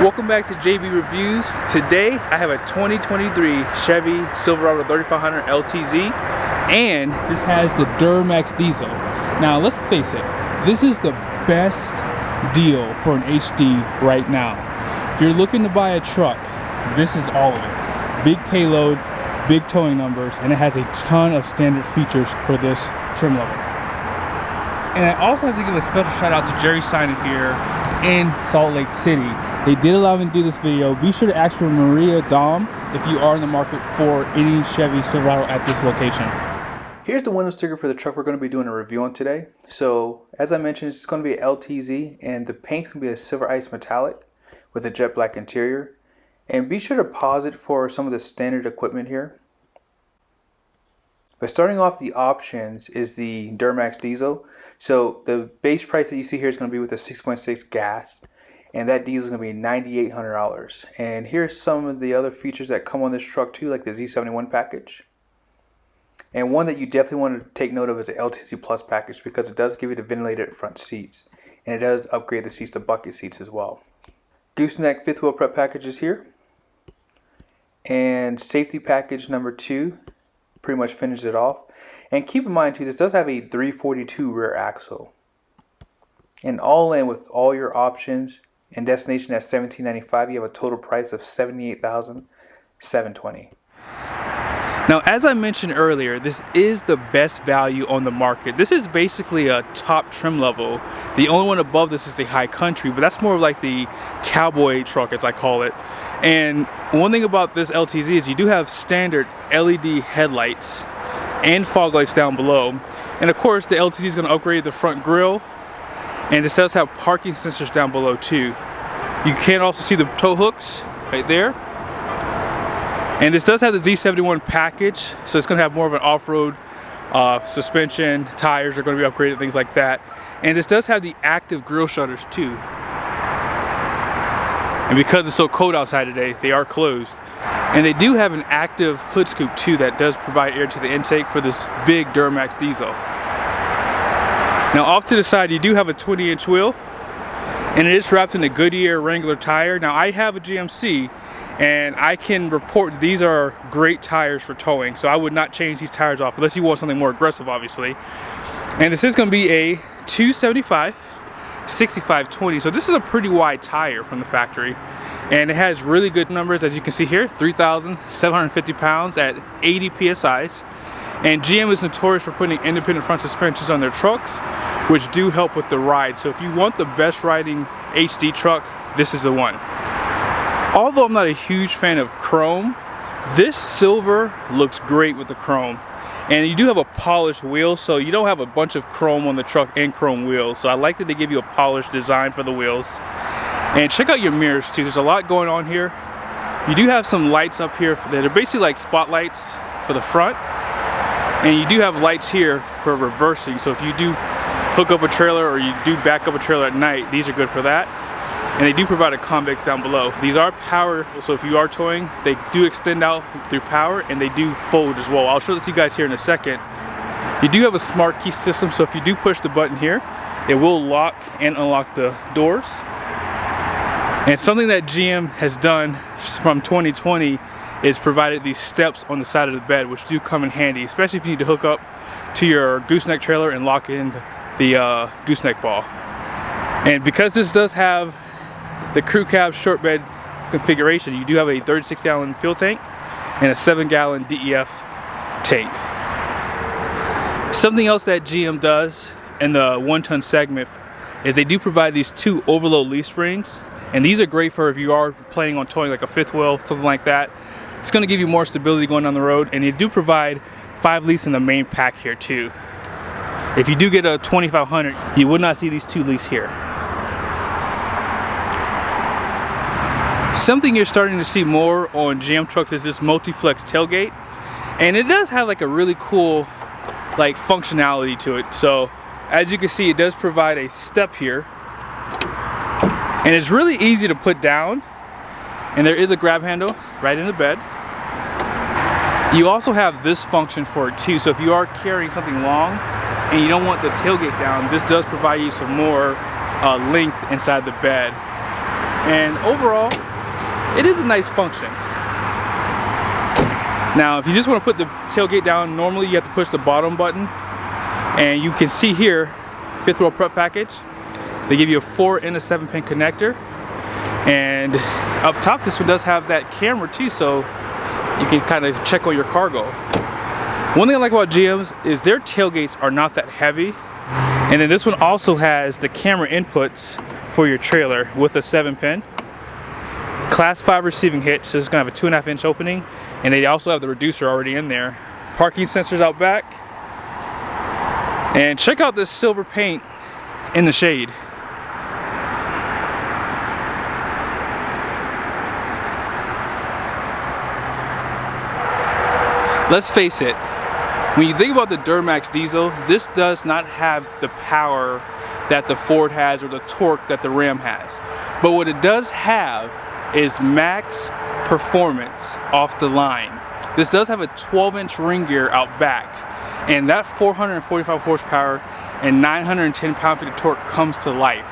Welcome back to JB Reviews. Today I have a 2023 Chevy Silverado 3500 LTZ, and this has the Duramax diesel. Now let's face it, this is the best deal for an HD right now. If you're looking to buy a truck, this is all of it. Big payload, big towing numbers, and it has a ton of standard features for this trim level. And I also have to give a special shout out to Jerry Simon here in Salt Lake City. They did allow me to do this video. Be sure to ask for Maria Dom if you are in the market for any Chevy Silverado at this location. Here's the window sticker for the truck we're going to be doing a review on today. So as I mentioned, it's going to be an LTZ, and the paint's going to be a silver ice metallic with a jet black interior. And be sure to pause it for some of the standard equipment here. But starting off, the options is the Duramax diesel. So the base price that you see here is going to be with a 6.6 gas, and that diesel is going to be $9,800. And here's some of the other features that come on this truck too, like the Z71 package. And one that you definitely want to take note of is the LTZ Plus package, because it does give you the ventilated front seats, and it does upgrade the seats to bucket seats as well. Gooseneck fifth wheel prep package is here, and safety package number 2 pretty much finished it off. And keep in mind too, this does have a 342 rear axle. And all in with all your options and destination at $1,795, you have a total price of $78,720. Now, as I mentioned earlier, this is the best value on the market. This is basically a top trim level. The only one above this is the High Country, but that's more like the cowboy truck, as I call it. And one thing about this LTZ is you do have standard LED headlights and fog lights down below. And of course, the LTZ is going to upgrade the front grille, and this does have parking sensors down below too. You can also see the tow hooks right there. And this does have the Z71 package, so it's going to have more of an off-road suspension, tires are going to be upgraded, things like that. And this does have the active grille shutters too. And because it's so cold outside today, they are closed. And they do have an active hood scoop too that does provide air to the intake for this big Duramax diesel. Now off to the side, you do have a 20-inch wheel, and it is wrapped in a Goodyear Wrangler tire. Now I have a GMC, and I can report these are great tires for towing, so I would not change these tires off unless you want something more aggressive, obviously. And this is going to be a 275/65/20, so this is a pretty wide tire from the factory, and it has really good numbers, as you can see here, 3,750 pounds at 80 psi's. And GM is notorious for putting independent front suspensions on their trucks, which do help with the ride. So if you want the best riding HD truck, this is the one. Although I'm not a huge fan of chrome, this silver looks great with the chrome. And you do have a polished wheel, so you don't have a bunch of chrome on the truck and chrome wheels. So I like that they give you a polished design for the wheels. And check out your mirrors too, there's a lot going on here. You do have some lights up here that are basically like spotlights for the front. And you do have lights here for reversing, so if you do hook up a trailer or you do back up a trailer at night, these are good for that. And they do provide a convex down below. These are power, so if you are towing, they do extend out through power, and they do fold as well. I'll show this to you guys here in a second. You do have a smart key system, so if you do push the button here, it will lock and unlock the doors. And something that GM has done from 2020 is provided these steps on the side of the bed, which do come in handy, especially if you need to hook up to your gooseneck trailer and lock in the gooseneck ball. And because this does have the crew cab short bed configuration, you do have a 36-gallon fuel tank and a 7-gallon DEF tank. Something else that GM does in the 1-ton segment is they do provide these 2 overload leaf springs, and these are great for if you are planning on towing like a fifth wheel, something like that. It's going to give you more stability going down the road, and you do provide 5 leads in the main pack here too. If you do get a 2500, you would not see these 2 leads here. Something you're starting to see more on GM trucks is this multi-flex tailgate, and it does have like a really cool like functionality to it. So as you can see, it does provide a step here, and it's really easy to put down, and there is a grab handle right in the bed. You also have this function for it too, so if you are carrying something long and you don't want the tailgate down, this does provide you some more length inside the bed. And overall, it is a nice function. Now, if you just want to put the tailgate down, normally you have to push the bottom button. And you can see here, fifth wheel prep package. They give you a 4 and a 7-pin connector. And up top, this one does have that camera too, so you can kind of check on your cargo. One thing I like about GMs is their tailgates are not that heavy. And then this one also has the camera inputs for your trailer with a 7-pin. Class 5 receiving hitch, so it's gonna have a 2.5-inch opening, and they also have the reducer already in there. Parking sensors out back. And check out this silver paint in the shade. Let's face it, when you think about the Duramax diesel, this does not have the power that the Ford has or the torque that the Ram has. But what it does have is max performance off the line. This does have a 12-inch ring gear out back, and that 445 horsepower and 910 pound-feet of torque comes to life.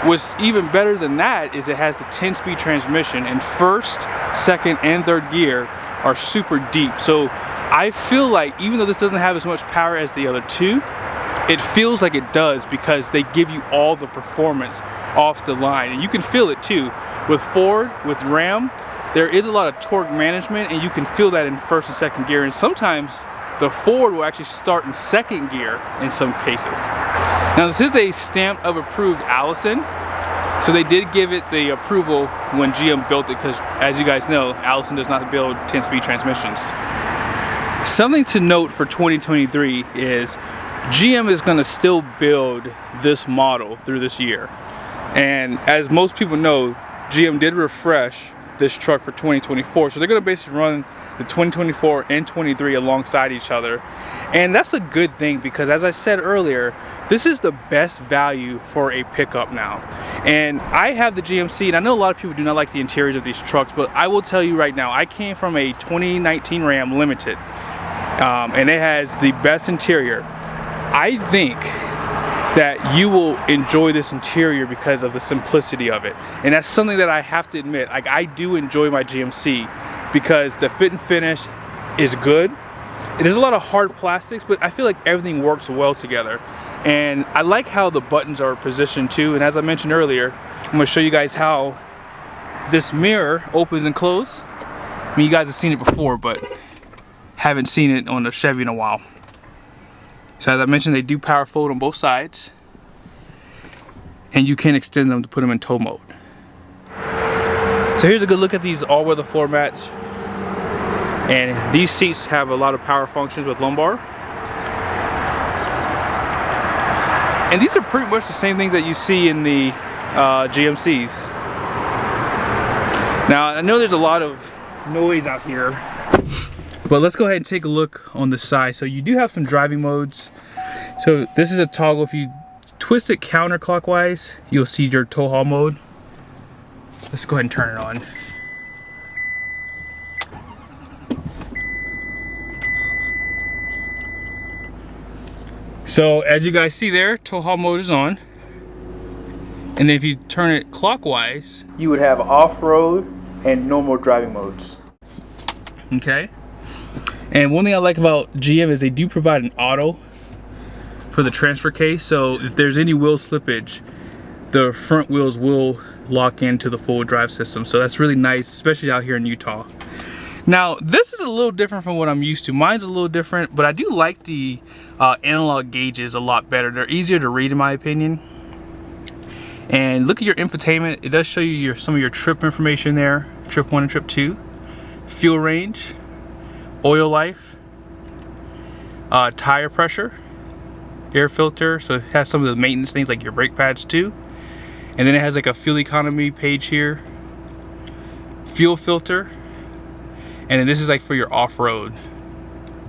What's even better than that is it has the 10-speed transmission, and first, second, and third gear are super deep. So I feel like even though this doesn't have as much power as the other two, it feels like it does because they give you all the performance off the line. And you can feel it too. With Ford, with Ram, there is a lot of torque management, and you can feel that in first and second gear. And sometimes the Ford will actually start in second gear in some cases. Now this is a stamp of approved Allison. So they did give it the approval when GM built it because, as you guys know, Allison does not build 10-speed transmissions. Something to note for 2023 is GM is going to still build this model through this year. And as most people know, GM did refresh this truck for 2024. So they're going to basically run the 2024 and 23 alongside each other. And that's a good thing because, as I said earlier, this is the best value for a pickup now. And I have the GMC, and I know a lot of people do not like the interiors of these trucks, but I will tell you right now, I came from a 2019 Ram Limited, and it has the best interior. I think that you will enjoy this interior because of the simplicity of it. And that's something that I have to admit, like, I do enjoy my GMC because the fit and finish is good. There's a lot of hard plastics, but I feel like everything works well together. And I like how the buttons are positioned too. And as I mentioned earlier, I'm gonna show you guys how this mirror opens and closes. I mean, you guys have seen it before, but haven't seen it on the Chevy in a while. So as I mentioned, they do power fold on both sides, and you can extend them to put them in tow mode. So here's a good look at these all-weather floor mats. And these seats have a lot of power functions with lumbar. And these are pretty much the same things that you see in the GMCs. Now, I know there's a lot of noise out here, but let's go ahead and take a look on the side. So you do have some driving modes. So this is a toggle. If you twist it counterclockwise, you'll see your tow haul mode. Let's go ahead and turn it on. So as you guys see there, tow haul mode is on. And then if you turn it clockwise, you would have off-road and normal driving modes. Okay. And one thing I like about GM is they do provide an auto for the transfer case. So if there's any wheel slippage, the front wheels will lock into the full drive system. So that's really nice, especially out here in Utah. Now, this is a little different from what I'm used to. Mine's a little different, but I do like the analog gauges a lot better. They're easier to read in my opinion. And look at your infotainment. It does show you some of your trip information there. Trip 1 and trip 2. Fuel range. Oil life. Tire pressure. Air filter. So it has some of the maintenance things like your brake pads too. And then it has like a fuel economy page here. Fuel filter. And then this is like for your off-road.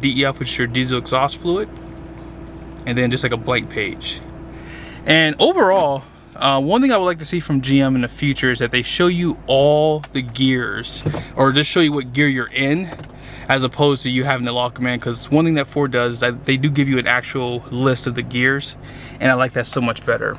DEF, which is your diesel exhaust fluid. And then just like a blank page. And overall, one thing I would like to see from GM in the future is that they show you all the gears, or just show you what gear you're in, as opposed to you having to lock them in. Because one thing that Ford does is that they do give you an actual list of the gears, and I like that so much better.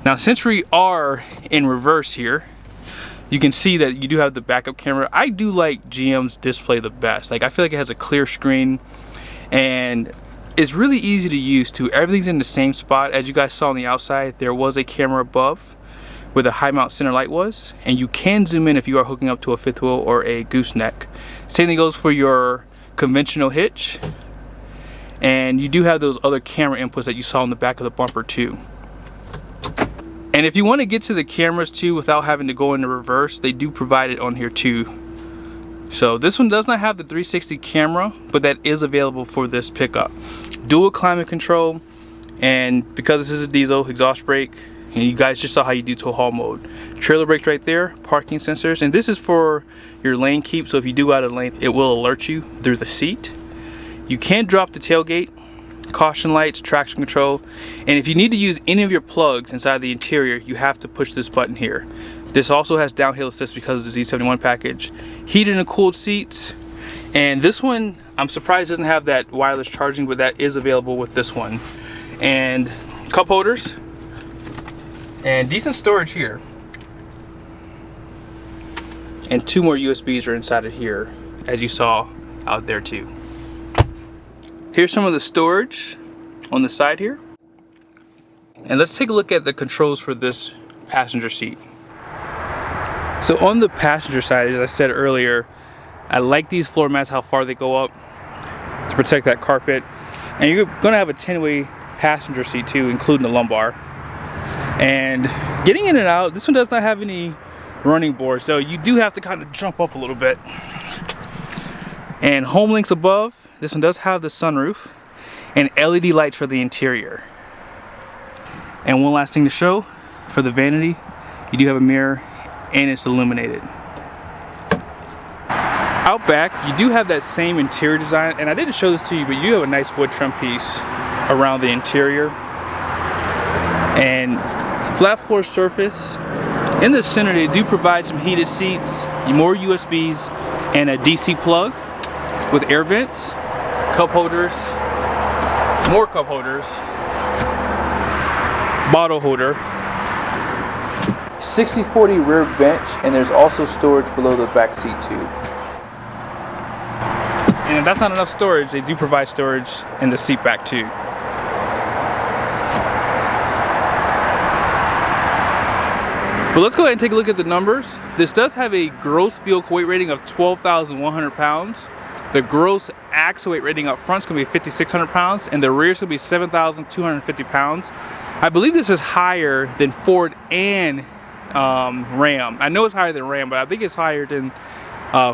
Now, since we are in reverse here, you can see that you do have the backup camera. I do like GM's display the best. Like, I feel like it has a clear screen and it's really easy to use too. Everything's in the same spot. As you guys saw on the outside, there was a camera above where the high mount center light was, and you can zoom in if you are hooking up to a fifth wheel or a gooseneck. Same thing goes for your conventional hitch, and you do have those other camera inputs that you saw in the back of the bumper too. And if you want to get to the cameras too without having to go into reverse, they do provide it on here too. So this one does not have the 360 camera, but that is available for this pickup. Dual climate control, and because this is a diesel, exhaust brake, and you guys just saw how you do tow haul mode. Trailer brakes right there, parking sensors, and this is for your lane keep, so if you do go out of lane, it will alert you through the seat. You can drop the tailgate, caution lights, traction control, and if you need to use any of your plugs inside the interior, you have to push this button here. This also has downhill assist because of the Z71 package. Heated and cooled seats, and this one, I'm surprised doesn't have that wireless charging, but that is available with this one. And cup holders, and decent storage here. And 2 more USBs are inside of here, as you saw out there too. Here's some of the storage on the side here. And let's take a look at the controls for this passenger seat. So on the passenger side, as I said earlier, I like these floor mats, how far they go up to protect that carpet. And you're gonna have a 10-way passenger seat too, including the lumbar. And getting in and out, this one does not have any running boards, so you do have to kind of jump up a little bit. And home links above, this one does have the sunroof and LED lights for the interior. And one last thing to show, for the vanity, you do have a mirror and it's illuminated. Out back, you do have that same interior design, and I didn't show this to you, but you do have a nice wood trim piece around the interior. And flat floor surface. In the center, they do provide some heated seats, more USBs, and a DC plug with air vents, cup holders, more cup holders, bottle holder, 60/40 rear bench, and there's also storage below the back seat too. And if that's not enough storage, they do provide storage in the seat back too. But let's go ahead and take a look at the numbers. This does have a gross vehicle weight rating of 12,100 pounds. The gross axle weight rating up front is going to be 5,600 pounds, and the rear is going to be 7,250 pounds. I believe this is higher than Ford and Ram. I know it's higher than Ram, but I think it's higher than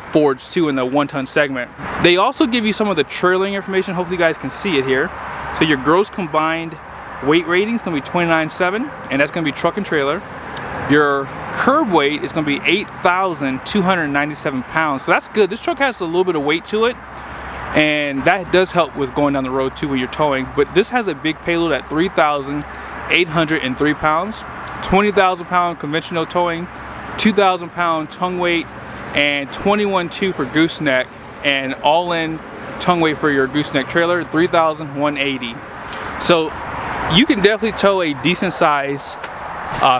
Ford's too in the 1-ton segment. They also give you some of the trailing information. Hopefully you guys can see it here. So your gross combined weight rating is going to be 29.7, and that's going to be truck and trailer. Your curb weight is going to be 8,297 pounds, so that's good. This truck has a little bit of weight to it, and that does help with going down the road too when you're towing. But this has a big payload at 3,803 pounds, 20,000 pound conventional towing, 2,000 pound tongue weight, and 21.2 for gooseneck, and all in tongue weight for your gooseneck trailer, 3,180. So you can definitely tow a decent size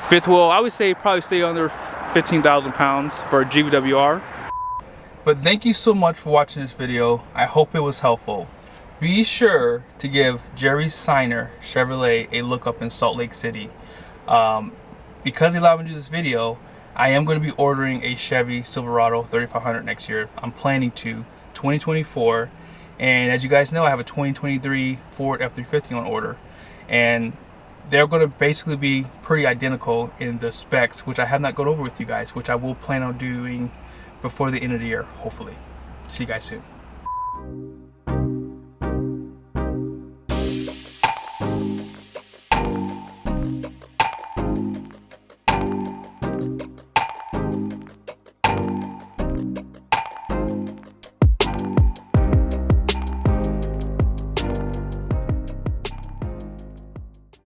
fifth wheel. I would say probably stay under 15,000 pounds for a GVWR. But thank you so much for watching this video. I hope it was helpful. Be sure to give Jerry Signer Chevrolet a look up in Salt Lake City. Because he allowed me to do this video, I am going to be ordering a Chevy Silverado 3500 next year. I'm planning to 2024, and as you guys know, I have a 2023 Ford F-350 on order, and they're going to basically be pretty identical in the specs, which I have not gone over with you guys, which I will plan on doing before the end of the year, hopefully. See you guys soon.